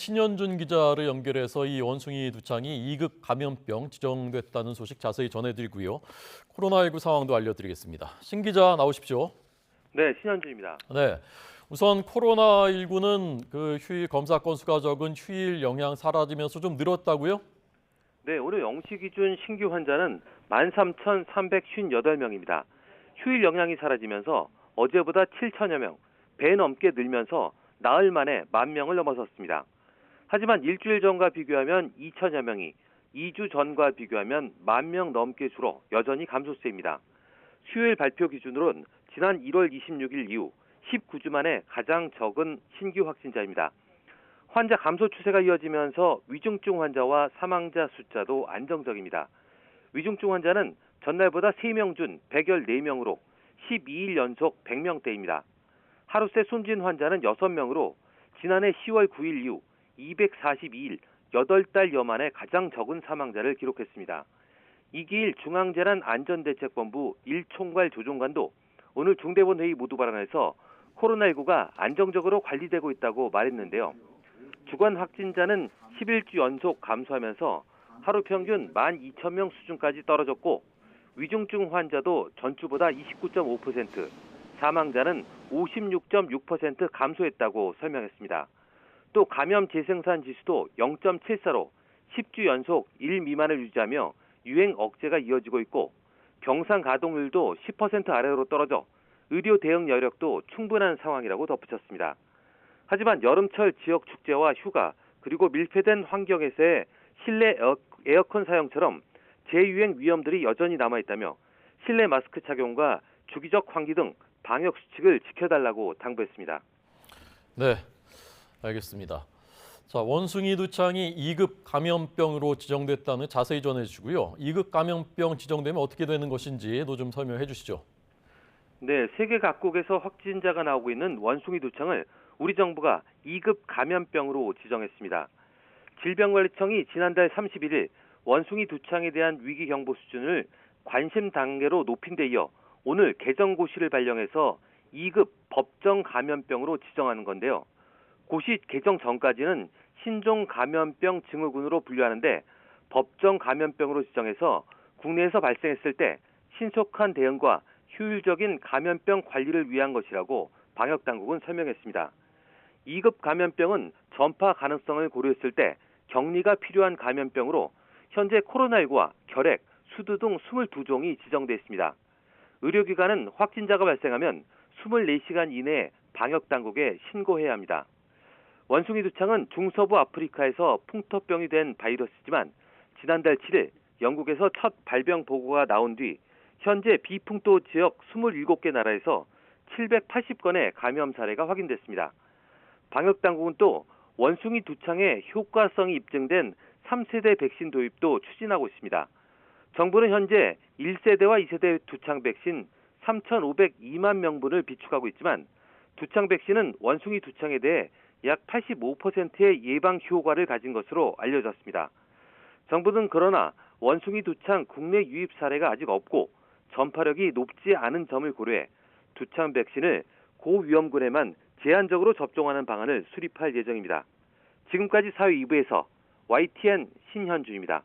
신현준 기자를 연결해서 이 원숭이 두창이 2급 감염병 지정됐다는 소식 자세히 전해드리고요. 코로나19 상황도 알려드리겠습니다. 신 기자 나오십시오. 네, 신현주입니다. 네, 우선 코로나19는 그 휴일 검사 건수가 적은 휴일 영향 사라지면서 좀 늘었다고요? 네, 오늘 0시 기준 신규 환자는 13,358명입니다. 휴일 영향이 사라지면서 어제보다 7천여 명, 배 넘게 늘면서 나흘 만에 10,000명을 넘어섰습니다. 하지만 일주일 전과 비교하면 2천여 명이, 2주 전과 비교하면 10,000명 넘게 줄어 여전히 감소세입니다. 수요일 발표 기준으로는 지난 1월 26일 이후 19주 만에 가장 적은 신규 확진자입니다. 환자 감소 추세가 이어지면서 위중증 환자와 사망자 숫자도 안정적입니다. 위중증 환자는 전날보다 3명 준 114명으로 12일 연속 100명대입니다. 하루 새 숨진 환자는 6명으로 지난해 10월 9일 이후 242일 8달여 만에 가장 적은 사망자를 기록했습니다. 이기일 중앙재난안전대책본부 1총괄 조종관도 오늘 중대본 회의 모두 발언에서 코로나19가 안정적으로 관리되고 있다고 말했는데요. 주간 확진자는 11주 연속 감소하면서 하루 평균 12,000명 수준까지 떨어졌고 위중증 환자도 전주보다 29.5%, 사망자는 56.6% 감소했다고 설명했습니다. 또 감염 재생산 지수도 0.74로 10주 연속 1 미만을 유지하며 유행 억제가 이어지고 있고 병상 가동률도 10% 아래로 떨어져 의료 대응 여력도 충분한 상황이라고 덧붙였습니다. 하지만 여름철 지역 축제와 휴가 그리고 밀폐된 환경에서의 실내 에어컨 사용처럼 재유행 위험들이 여전히 남아있다며 실내 마스크 착용과 주기적 환기 등 방역 수칙을 지켜달라고 당부했습니다. 네, 알겠습니다. 자, 원숭이 두창이 2급 감염병으로 지정됐다는 자세히 전해주시고요. 2급 감염병 지정되면 어떻게 되는 것인지도 좀 설명해 주시죠. 네, 세계 각국에서 확진자가 나오고 있는 원숭이 두창을 우리 정부가 2급 감염병으로 지정했습니다. 질병관리청이 지난달 31일 원숭이 두창에 대한 위기 경보 수준을 관심 단계로 높인 데 이어 오늘 개정고시를 발령해서 2급 법정 감염병으로 지정하는 건데요. 고시 개정 전까지는 신종 감염병 증후군으로 분류하는데 법정 감염병으로 지정해서 국내에서 발생했을 때 신속한 대응과 효율적인 감염병 관리를 위한 것이라고 방역당국은 설명했습니다. 2급 감염병은 전파 가능성을 고려했을 때 격리가 필요한 감염병으로 현재 코로나19와 결핵, 수두 등 22종이 지정돼 있습니다. 의료기관은 확진자가 발생하면 24시간 이내에 방역당국에 신고해야 합니다. 원숭이 두창은 중서부 아프리카에서 풍토병이 된 바이러스지만 지난달 7일 영국에서 첫 발병 보고가 나온 뒤 현재 비풍토 지역 27개 나라에서 780건의 감염 사례가 확인됐습니다. 방역당국은 또 원숭이 두창의 효과성이 입증된 3세대 백신 도입도 추진하고 있습니다. 정부는 현재 1세대와 2세대 두창 백신 3,502만 명분을 비축하고 있지만 두창 백신은 원숭이 두창에 대해 약 85%의 예방 효과를 가진 것으로 알려졌습니다. 정부는 그러나 원숭이 두창 국내 유입 사례가 아직 없고 전파력이 높지 않은 점을 고려해 두창 백신을 고위험군에만 제한적으로 접종하는 방안을 수립할 예정입니다. 지금까지 사회 2부에서 YTN 신현주입니다.